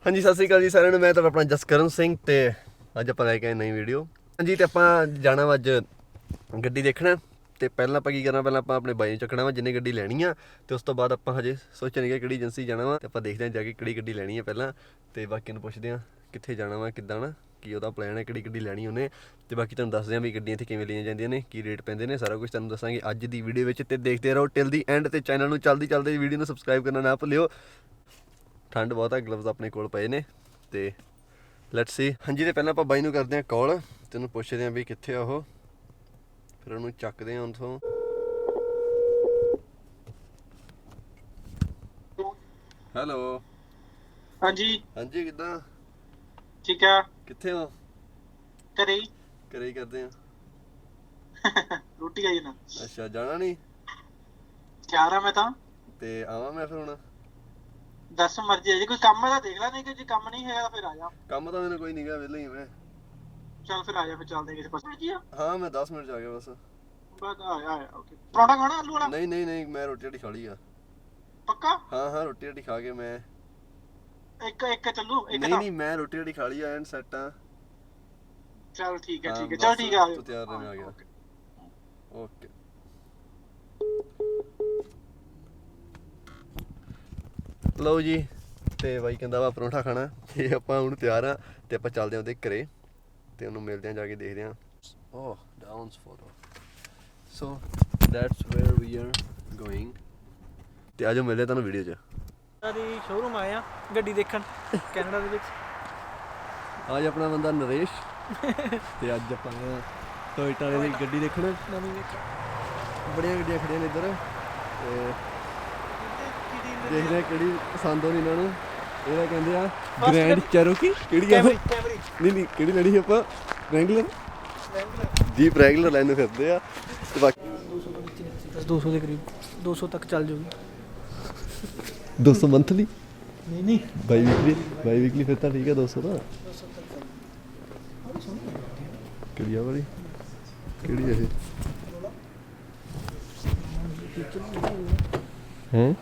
ਹਾਂਜੀ ਸਤਿ ਸ਼੍ਰੀ ਅਕਾਲ ਜੀ ਸਾਰਿਆਂ ਨੂੰ। ਮੈਂ ਤੁਹਾਡਾ ਆਪਣਾ ਜਸਕਰਨ ਸਿੰਘ ਤੇ ਅੱਜ ਆਪਾਂ ਲੈ ਕੇ ਆਏ ਨਵੀਂ ਵੀਡੀਓ। ਹਾਂਜੀ ਤੇ ਆਪਾਂ ਜਾਣਾ ਵਾ ਅੱਜ ਗੱਡੀ ਦੇਖਣਾ ਤੇ ਪਹਿਲਾਂ ਆਪਾਂ ਕੀ ਕਰਨਾ, ਪਹਿਲਾਂ ਆਪਾਂ ਆਪਣੇ ਬਾਈ ਨੂੰ ਚੱਕਣਾ ਵਾ ਜਿਹਨੇ ਗੱਡੀ ਲੈਣੀ ਆ ਤੇ ਉਸ ਤੋਂ ਬਾਅਦ ਆਪਾਂ ਹਜੇ ਸੋਚਣਗੇ ਕਿਹੜੀ ਏਜੰਸੀ ਜਾਣਾ ਵਾ ਤੇ ਆਪਾਂ ਦੇਖਦੇ ਹਾਂ ਜਾ ਕੇ ਕਿਹੜੀ ਗੱਡੀ ਲੈਣੀ ਹੈ ਪਹਿਲਾਂ ਤੇ ਬਾਕੀ ਨੂੰ ਪੁੱਛਦੇ ਹਾਂ ਕਿੱਥੇ ਜਾਣਾ ਵਾ, ਕਿੱਦਾਂ ਨਾ ਕੀ ਉਹਦਾ ਪਲਾਨ ਹੈ, ਕਿਹੜੀ ਗੱਡੀ ਲੈਣੀ ਉਹਨੇ ਤੇ ਬਾਕੀ ਤੁਹਾਨੂੰ ਦੱਸਦੇ ਹਾਂ ਵੀ ਗੱਡੀਆਂ ਇੱਥੇ ਕਿਵੇਂ ਲਈਆਂ ਜਾਂਦੀਆਂ ਨੇ, ਕੀ ਰੇਟ ਪੈਂਦੇ ਨੇ, ਸਾਰਾ ਕੁਝ ਤੁਹਾਨੂੰ ਦੱਸਾਂਗੇ ਅੱਜ ਦੀ ਵੀਡੀਓ ਵਿੱਚ ਤੇ ਦੇਖਦੇ ਰਹੋ ਟਿਲ ਦੀ ਐਂਡ ਤੇ ਚੈਨਲ ਨੂੰ ਚੱਲਦੀ ਵੀਡੀਓ ਨੂੰ ਸਬਸਕ੍ਰਾਈਬ ਕਰਨਾ ਨਾ ਭੁੱਲਿਓ। ਠੰਡ ਬਹੁਤ ਆ, ਗਲਵਜ਼ ਆਪਣੇ ਕੋਲ ਪਏ ਨੇ ਤੇ ਲੈਟਸ ਸੀ। ਹਾਂਜੀ ਤੇ ਪਹਿਲਾਂ ਆਪਾਂ ਬਾਈ ਨੂੰ ਕਰਦੇ ਹਾਂ ਕਾਲ ਤੇ ਉਹਨੂੰ ਪੁੱਛਦੇ ਹਾਂ ਵੀ ਕਿੱਥੇ ਆ ਉਹ, ਫਿਰ ਉਹਨੂੰ ਚੱਕਦੇ ਹਾਂ ਉੱਥੋਂ। ਹੈਲੋ ਹਾਂਜੀ ਹਾਂਜੀ ਕਿੱਦਾਂ, ਠੀਕ ਆ। ਕਿੱਥੇ ਹੋ? ਘਰੇ ਘਰੇ ਹੀ ਕਰਦੇ ਆ। ਰੋਟੀ ਆਈ ਨਾ। ਅੱਛਾ ਜਾਣਾ ਨਹੀਂ ਤਿਆਰ ਆ ਮੈਂ ਤਾਂ। ਤੇ ਆਵਾਂ ਮੈਂ ਫਿਰ ਹੁਣ? ਦੱਸ ਮਰਜ਼ੀ ਹੈ, ਜੇ ਕੋਈ ਕੰਮ ਹੈ ਤਾਂ ਦੇਖ ਲੈ, ਨਹੀਂ ਕਿ ਜੇ ਕੰਮ ਨਹੀਂ ਹੈਗਾ ਤਾਂ ਫਿਰ ਆ ਜਾ। ਕੰਮ ਤਾਂ ਮੈਨੂੰ ਕੋਈ ਨਹੀਂ ਗਾ, ਵਿਹਲਾ ਹੀ ਮੈਂ। ਚੱਲ ਫਿਰ ਆ ਜਾ, ਫਿਰ ਚੱਲਦੇ ਕਿਸੇ ਪਾਸੇ ਜੀ। ਹਾਂ ਮੈਂ 10 ਮਿੰਟ 'ਚ ਆ ਗਿਆ ਬਸ। ਬਸ ਆ ਓਕੇ। ਪਰੌਂਠਾ ਖਾਣਾ ਆਲੂ ਵਾਲਾ? ਨਹੀਂ ਮੈਂ ਰੋਟੀ ਖਾ ਲਈ ਆ। ਪੱਕਾ? ਹਾਂ ਰੋਟੀ ਖਾ ਕੇ ਮੈਂ ਇੱਕ ਚੱਲੂ ਇੱਕ ਨਹੀਂ ਮੈਂ ਰੋਟੀ ਖਾ ਲਈ ਆ ਐਂਡ ਸੈੱਟ ਆ। ਚੱਲ ਠੀਕ ਹੈ ਚੱਲ ਠੀਕ ਆ। ਤੂੰ ਤਿਆਰ ਰਹਿ, ਮੈਂ ਆ ਗਿਆ। ਓਕੇ ਲਓ ਜੀ ਤੇ ਬਾਈ ਕਹਿੰਦਾ ਵਾ ਪਰੌਂਠਾ ਖਾਣਾ ਤੇ ਆਪਾਂ ਹੁਣ ਤਿਆਰ ਆ ਤੇ ਆਪਾਂ ਚੱਲਦੇ ਹਾਂ ਉਹਦੇ ਘਰੇ ਤੇ ਉਹਨੂੰ ਮਿਲਦੇ ਹਾਂ, ਜਾ ਕੇ ਦੇਖਦੇ ਹਾਂ। ਓਹ ਡਾਊਨਸ photo so that's where we are going ਤੇ ਆਜੋ ਮਿਲਦੇ ਤੁਹਾਨੂੰ ਵੀਡੀਓ 'ਚ। ਦੀ ਸ਼ੋਰੂਮ ਆਏ ਆ ਗੱਡੀ ਦੇਖਣ ਕੈਨੇਡਾ ਦੇ ਵਿੱਚ। ਅੱਜ ਆਪਣਾ ਬੰਦਾ ਨਰੇਸ਼ ਤੇ ਅੱਜ ਆਪਾਂ ਟੋਇਟਾ ਵਾਲੇ ਦੀ ਗੱਡੀ ਦੇਖਣ। ਨਵੀਂ ਵੇਖ ਬੜੀਆਂ ਗੱਡੀਆਂ ਖੜੀਆਂ ਨੇ ਇੱਧਰ ਤੇ ਦੇਖਦੇ ਆ ਕਿਹੜੀ ਪਸੰਦ ਹੋਣੀ ਇਹਨਾਂ ਨੂੰ। ਇਹਦਾ ਕਹਿੰਦੇ ਆ ਗ੍ਰੈਂਡ ਚੈਰੋਕੀ। ਕਿਹੜੀ ਆ? ਨਹੀਂ ਕਿਹੜੀ ਲੈਣੀ ਸੀ ਆਪਾਂ? ਰੈਂਗਲਰ ਜੀਪ ਰੈਂਗਲਰ ਲੈਣ ਨੂੰ ਫਿਰਦੇ ਆ ਤੇ ਬਾਕੀ 200 ਦੇ ਕਰੀਬ 200 ਤੱਕ ਚੱਲ ਜਾਊਗੀ। 200 ਮੰਥਲੀ ਨਹੀਂ ਬਾਈ ਵੀਕਲੀ ਫਿਰ ਤਾਂ ਠੀਕ ਹੈ। 200 ਦਾ ਕਿਹੜੀ ਆ ਵਾਲੀ, ਕਿਹੜੀ ਹੈ ਇਹ? ਹੈ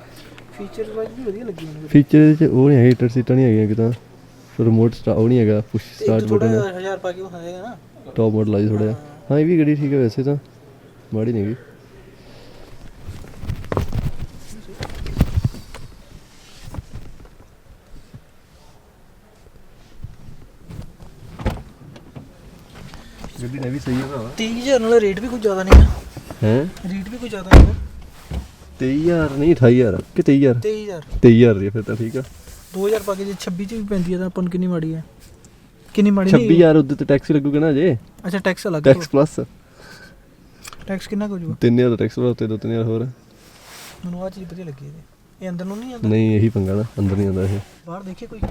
ਫੀਚਰ ਵਾਈਜ਼ ਵੀ ਵਧੀਆ ਲੱਗੀ ਮੈਨੂੰ। ਫੀਚਰ 'ਚ ਉਹ ਨਹੀਂ ਹੈਗੇ, ਹੀਟਰ ਸੀਟਾਂ ਨਹੀਂ ਹੈਗੀਆਂ ਕਿਤਾ, ਫਿਰ ਰਿਮੋਟ ਉਹ ਨਹੀਂ ਹੈਗਾ, ਪੁਸ਼ ਸਟਾਰਟ ਬਟਨ ਹੈ। 1000 ਪਾ ਕੇ ਉਹ ਹੈਗਾ ਨਾ ਟੌਪ ਮਾਡਲ ਆਈ ਥੋੜ੍ਹਾ। ਹਾਂ ਇਹ ਵੀ ਗੱਡੀ ਠੀਕ ਹੈ ਵੈਸੇ ਤਾਂ, ਮਾੜੀ ਨਹੀਂ ਹੈਗੀ। ਗੱਡੀ ਨੇ ਵੀ ਸਹੀ ਹੈ ਭਰਾ। 30000 ਨਾਲ ਰੇਟ ਵੀ ਕੁਝ ਜ਼ਿਆਦਾ ਨਹੀਂ ਹੈ ਰੇਟ ਵੀ ਕੁਝ ਜ਼ਿਆਦਾ ਨਹੀਂ। 23,000 ਨਹੀਂ 28,000 ਕਿ 23,000? 23000 ਦੀ ਫਿਰ ਤਾਂ ਠੀਕ ਆ। 2000 ਪਾ ਕੇ ਜੇ 26 ਚ ਵੀ ਪੈਂਦੀ ਹੈ ਤਾਂ ਆਪਾਂ ਨੂੰ ਕਿੰਨੀ ਮਾੜੀ ਹੈ? ਕਿੰਨੀ ਮਾੜੀ ਨਹੀਂ? 26,000 ਉੱਤੇ ਤੇ ਟੈਕਸ ਲੱਗੂਗਾ ਨਾ ਜੇ। ਅੱਛਾ ਟੈਕਸ ਅਲੱਗ। ਟੈਕਸ ਪਲੱਸ ਟੈਕਸ ਕਿੰਨਾ ਕੁ ਹੋਊਗਾ? 3,000 ਦਾ ਟੈਕਸ ਉੱਤੇ 2-3,000 ਹੋਰ। ਮੈਨੂੰ ਆ ਚੀਜ਼ ਵਧੀਆ ਲੱਗੀ ਇਹਦੇ। ਇਹ ਅੰਦਰ ਨੂੰ ਨਹੀਂ ਆਉਂਦਾ? ਨਹੀਂ ਇਹੀ ਪੰਗਾ ਨਾ, ਅੰਦਰ ਨਹੀਂ ਆਉਂਦਾ ਇਹ। ਬਾਹਰ ਦੇਖੇ ਕੋਈ?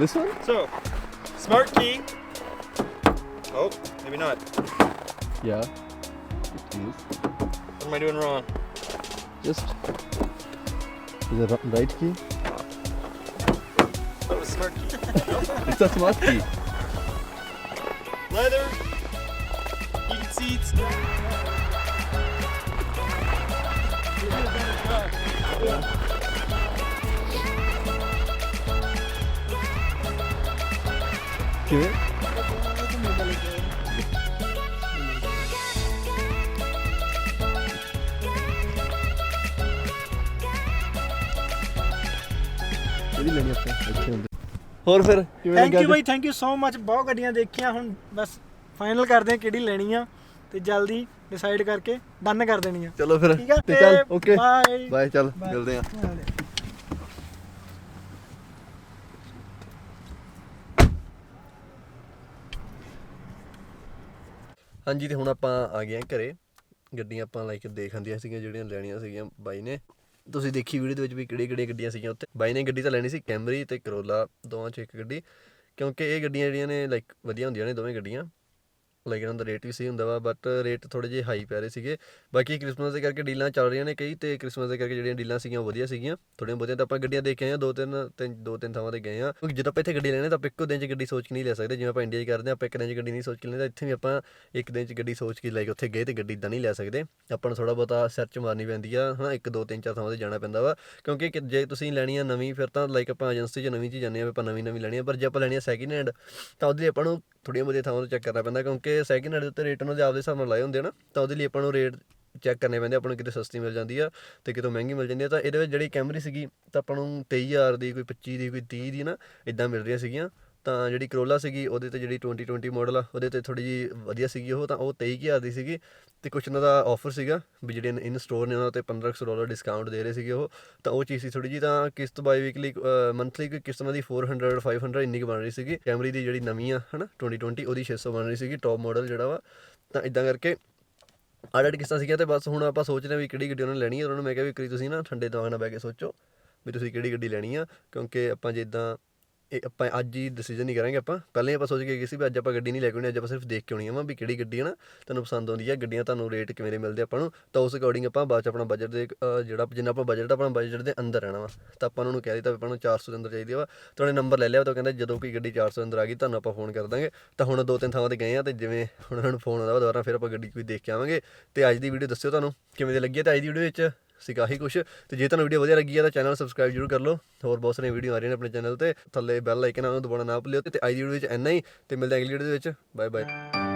This one? So, smart key. Oh, maybe not. Yeah. It is. What am I doing wrong? Just is the right key. That was smart key. It's a smart key. Leather, heated seats. ਕਿਵੇਂ? ਕਿਹੜੀ ਲੈਣੀ ਆਪਾਂ ਇੱਥੇ ਹੁੰਦੇ? ਹੋਰ ਫਿਰ ਕਿਵੇਂ thank ਲੱਗਿਆ? ਯੂ ਬਾਈ, ਥੈਂਕ ਯੂ ਸੋ ਮਚ। ਬਹੁਤ ਗੱਡੀਆਂ ਦੇਖੀਆਂ, ਹੁਣ ਬਸ ਫਾਈਨਲ ਕਰਦੇ ਹਾਂ ਕਿਹੜੀ ਲੈਣੀ ਆ ਤੇ ਜਲਦੀ ਡਿਸਾਈਡ ਕਰਕੇ ਡਨ ਕਰ ਦੇਣੀ ਆ। ਚਲੋ ਫਿਰ ਠੀਕ ਆ ਤੇ ਚੱਲ ਓਕੇ ਬਾਏ ਬਾਏ। ਚੱਲ Bye. ਮਿਲਦੇ ਆ। ਹਾਂਜੀ ਤੇ ਹੁਣ ਆਪਾਂ ਆ ਗਏ ਆ ਘਰੇ। ਗੱਡੀਆਂ ਆਪਾਂ ਲਾਈਕ ਦੇਖ ਆਂਦੀਆਂ ਸੀਗੀਆਂ ਜਿਹੜੀਆਂ ਲੈਣੀਆਂ ਸੀਗੀਆਂ ਬਾਈ ਨੇ ਤੁਸੀਂ ਦੇਖੀ ਵੀਡੀਓ ਦੇ ਵਿੱਚ ਵੀ ਕਿਹੜੀਆਂ ਗੱਡੀਆਂ ਸੀਗੀਆਂ ਉੱਥੇ। ਬਾਈ ਨੇ ਗੱਡੀ ਤਾਂ ਲੈਣੀ ਸੀ ਕੈਮਰੀ ਤੇ ਕਰੋਲਾ, ਦੋਵਾਂ 'ਚ ਇੱਕ ਗੱਡੀ, ਕਿਉਂਕਿ ਇਹ ਗੱਡੀਆਂ ਜਿਹੜੀਆਂ ਨੇ ਲਾਈਕ ਵਧੀਆ ਹੁੰਦੀਆਂ ਨੇ ਦੋਵੇਂ ਗੱਡੀਆਂ। ਲਾਈਕ ਇਹਨਾਂ ਦਾ ਰੇਟ ਵੀ ਸਹੀ ਹੁੰਦਾ ਵਾ, ਬਟ ਰੇਟ ਥੋੜ੍ਹੇ ਜਿਹੇ ਹਾਈ ਪੈ ਰਹੇ ਸੀਗੇ। ਬਾਕੀ ਕ੍ਰਿਸਮਸ ਦੇ ਕਰਕੇ ਡੀਲਾਂ ਚੱਲ ਰਹੀਆਂ ਨੇ ਕਈ, ਤੇ ਕ੍ਰਿਸਮਸ ਦੇ ਕਰਕੇ ਜਿਹੜੀਆਂ ਡੀਲਾਂ ਸੀਗੀਆਂ ਉਹ ਵਧੀਆ ਸੀਗੀਆਂ ਥੋੜ੍ਹੀਆਂ ਬਹੁਤੀਆਂ। ਤਾਂ ਆਪਾਂ ਗੱਡੀਆਂ ਦੇਖ ਕੇ ਆਏ ਹਾਂ, ਦੋ ਤਿੰਨ ਥਾਵਾਂ 'ਤੇ ਗਏ ਹਾਂ। ਕਿਉਂਕਿ ਜਦੋਂ ਆਪਾਂ ਇੱਥੇ ਗੱਡੀ ਲੈਣੇ ਤਾਂ ਆਪਾਂ ਇੱਕੋ ਦਿਨ 'ਚ ਗੱਡੀ ਸੋਚ ਕੇ ਨਹੀਂ ਲੈ ਸਕਦੇ, ਜਿਵੇਂ ਆਪਾਂ ਇੰਡੀਆ 'ਚ ਕਰਦੇ ਹਾਂ, ਆਪਾਂ ਇੱਕ ਦਿਨ 'ਚ ਗੱਡੀ ਨਹੀਂ ਸੋਚ ਕੇ ਲੈਂਦੇ। ਇੱਥੇ ਵੀ ਆਪਾਂ ਇੱਕ ਦਿਨ 'ਚ ਗੱਡੀ ਸੋਚ ਕੇ ਲਾਈਕ ਉੱਥੇ ਗਏ ਤੇ ਗੱਡੀ ਇੱਦਾਂ ਨਹੀਂ ਲੈ ਸਕਦੇ। ਆਪਾਂ ਨੂੰ ਥੋੜ੍ਹਾ ਬਹੁਤਾ ਸਰਚ ਮਾਰਨੀ ਪੈਂਦੀ ਆ, ਹਾਂ 1 2 3 4 ਥਾਵਾਂ 'ਤੇ ਜਾਣਾ ਪੈਂਦਾ ਵਾ। ਕਿਉਂਕਿ ਜੇ ਤੁਸੀਂ ਲੈਣੀ ਆ ਨਵੀਂ, ਫਿਰ ਤਾਂ ਲਾਈਕ ਆਪਾਂ ਏਜੰਸੀ 'ਚ ਨਵੀਂ 'ਚ ਜਾਂਦੇ ਹਾਂ, ਆਪਾਂ ਨਵੀਂ ਲੈਣੀ ਆ। ਪਰ ਜੇ ਆਪਾਂ ਲੈਣੀ ਆ ਸੈਕਿੰਡ ਹੈਂਡ ਤਾਂ ਉਹਦੇ ਲਈ ਆਪਾਂ ਨੂੰ ਥੋੜ੍ਹੀਆਂ ਬਹੁਤੀਆਂ ਥਾਵਾਂ ਤੋਂ ਚੈੱਕ ਕਰਨਾ ਪੈਂਦਾ, ਕਿਉਂਕਿ ਸੈਕਿੰਡ ਹੈਂਡ ਦੇ ਉੱਤੇ ਰੇਟ ਉਹਨਾਂ ਦੇ ਆਪਦੇ ਹਿਸਾਬ ਨਾਲ ਲਾਏ ਹੁੰਦੇ ਨਾ, ਤਾਂ ਉਹਦੇ ਲਈ ਆਪਾਂ ਨੂੰ ਰੇਟ ਚੈੱਕ ਕਰਨੇ ਪੈਂਦੇ। ਆਪਾਂ ਨੂੰ ਕਿਤੇ ਸਸਤੀ ਮਿਲ ਜਾਂਦੀ ਆ ਅਤੇ ਕਿਤੋਂ ਮਹਿੰਗੀ ਮਿਲ ਜਾਂਦੀ ਆ। ਤਾਂ ਇਹਦੇ ਵਿੱਚ ਜਿਹੜੀ ਕੈਮਰੀ ਸੀਗੀ ਤਾਂ ਆਪਾਂ ਨੂੰ 23,000 ਦੀ, ਕੋਈ 25 ਦੀ, ਕੋਈ 30 ਦੀ ਨਾ ਇੱਦਾਂ ਮਿਲ ਰਹੀਆਂ ਸੀਗੀਆਂ। ਤਾਂ ਜਿਹੜੀ ਕਰੋਲਾ ਸੀਗੀ ਉਹਦੇ 'ਤੇ ਜਿਹੜੀ 2020 ਮਾਡਲ ਆ ਉਹਦੇ 'ਤੇ ਥੋੜ੍ਹੀ ਜਿਹੀ ਵਧੀਆ ਸੀਗੀ ਉਹ, ਤਾਂ ਉਹ 23,000 ਦੀ ਸੀਗੀ। ਅਤੇ ਕੁਛ ਉਹਨਾਂ ਦਾ ਆਫਰ ਸੀਗਾ ਵੀ ਜਿਹੜੇ ਇਨ ਸਟੋਰ ਨੇ ਉਹਨਾਂ 'ਤੇ $1,500 ਡਿਸਕਾਊਂਟ ਦੇ ਰਹੇ ਸੀਗੇ ਉਹ, ਤਾਂ ਉਹ ਚੀਜ਼ ਸੀ ਥੋੜ੍ਹੀ ਜਿਹੀ। ਤਾਂ ਕਿਸ਼ਤ ਬਾਈ ਵੀਕਲੀ ਮੰਥਲੀ ਕੋਈ ਕਿਸ਼ਤ ਉਹਨਾਂ ਦੀ 400 500 ਇੰਨੀ ਕੁ ਬਣ ਰਹੀ ਸੀਗੀ। ਕੈਮਰੀ ਦੀ ਜਿਹੜੀ ਨਵੀਂ ਆ ਹੈ ਨਾ 2020 ਉਹਦੀ 600 ਬਣ ਰਹੀ ਸੀਗੀ ਟੌਪ ਮਾਡਲ ਜਿਹੜਾ ਵਾ। ਤਾਂ ਇੱਦਾਂ ਕਰਕੇ ਅੱਡ ਕਿਸ਼ਤਾਂ ਸੀਗੀਆਂ। ਅਤੇ ਬਸ ਹੁਣ ਆਪਾਂ ਸੋਚ ਰਹੇ ਵੀ ਕਿਹੜੀ ਗੱਡੀ ਉਹਨਾਂ ਨੇ ਲੈਣੀ ਹੈ। ਉਹਨਾਂ ਨੂੰ ਮੈਂ ਕਿਹਾ ਵੀ ਕਰੀ ਤੁਸੀਂ ਨਾ ਠੰਡੇ ਦਿਮਾਗ ਨਾਲ ਬਹਿ ਕੇ ਸੋਚੋ ਵੀ ਤੁਸੀਂ ਕਿਹੜੀ ਗੱਡੀ ਲੈਣੀ ਆ, ਕਿਉਂਕਿ ਆਪਾਂ ਜਿੱਦਾਂ ਇਹ ਆਪਾਂ ਅੱਜ ਹੀ ਡਿਸੀਜਨ ਨਹੀਂ ਕਰਾਂਗੇ। ਆਪਾਂ ਪਹਿਲਾਂ ਹੀ ਆਪਾਂ ਸੋਚ ਕੇ ਗਏ ਸੀ ਵੀ ਅੱਜ ਆਪਾਂ ਗੱਡੀ ਨਹੀਂ ਲੈ ਕੇ ਆਉਣੀ, ਅੱਜ ਆਪਾਂ ਸਿਰਫ ਦੇਖ ਕੇ ਆਉਣੀ ਆ ਵੀ ਕਿਹੜੀ ਗੱਡੀ ਹੈ ਨਾ ਤੁਹਾਨੂੰ ਪਸੰਦ ਆਉਂਦੀ ਹੈ, ਗੱਡੀਆਂ ਤੁਹਾਨੂੰ ਰੇਟ ਕਿਵੇਂ ਦੇ ਮਿਲਦੇ ਆਪਾਂ ਨੂੰ। ਤਾਂ ਉਸ ਅਕੋਰਡਿੰਗ ਆਪਾਂ ਬਾਅਦ 'ਚ ਆਪਣਾ ਬਜਟ ਦੇ ਜਿਹੜਾ ਜਿੰਨਾ ਆਪਣਾ ਬਜਟ ਆਪਣਾ ਬਜਟ ਦੇ ਅੰਦਰ ਰਹਿਣਾ ਵਾ। ਤਾਂ ਆਪਾਂ ਉਹਨਾਂ ਨੂੰ ਕਹਿ ਦਿੱਤਾ ਵੀ ਆਪਾਂ ਨੂੰ 400 ਦੇ ਅੰਦਰ ਚਾਹੀਦੀ ਵਾ। ਤਾਂ ਉਹਨੇ ਨੰਬਰ ਲੈ ਲਿਆ, ਤਾਂ ਕਹਿੰਦਾ ਜਦੋਂ ਕੋਈ ਗੱਡੀ 400 ਦੇ ਅੰਦਰ ਆ ਗਈ ਤੁਹਾਨੂੰ ਆਪਾਂ ਫੋਨ ਕਰ ਦਾਂਗੇ। ਤਾਂ ਹੁਣ 2 3 ਥਾਵਾਂ 'ਤੇ ਗਏ ਹਾਂ, ਅਤੇ ਜਿਵੇਂ ਹੁਣ ਉਹਨਾਂ ਨੂੰ ਫੋਨ ਆਉਂਦਾ ਦੁਬਾਰਾ ਫਿਰ ਆਪਾਂ ਗੱਡੀ ਕੋਈ ਦੇਖ ਕੇ ਆਵਾਂਗੇ। ਅਤੇ ਅੱਜ ਦੀ ਵੀਡੀਓ ਦੱਸਿਓ ਤੁਹਾਨੂੰ ਕਿਵੇਂ ਦੀ ਲੱਗੀ ਹੈ। ਅਤੇ ਅੱਜ ਦੀ ਵੀਡੀਓ ਵਿੱਚ ਸੀਗਾ ਹੀ ਕੁਛ। ਤੇ ਜੇ ਤੁਹਾਨੂੰ ਵੀਡੀਓ ਵਧੀਆ ਲੱਗੀ ਹੈ ਤਾਂ ਚੈਨਲ ਸਬਸਕ੍ਰਾਈਬ ਜ਼ਰੂਰ ਕਰ ਲਓ। ਹੋਰ ਬਹੁਤ ਸਾਰੀਆਂ ਵੀਡੀਓ ਆ ਰਹੀਆਂ ਨੇ ਆਪਣੇ ਚੈਨਲ 'ਤੇ, ਥੱਲੇ ਬੈਲ ਆਈਕਨ ਉਹਨੂੰ ਦਬਾਉਣਾ ਨਾ ਭੁੱਲਿਓ। ਤੇ ਅੱਜ ਦੀ ਵੀਡੀਓ ਵਿੱਚ ਇੰਨਾ ਹੀ, ਤੇ ਮਿਲਦੇ ਹਾਂ ਅਗਲੀ ਵੀਡੀਓ ਦੇ ਵਿੱਚ। Bye bye.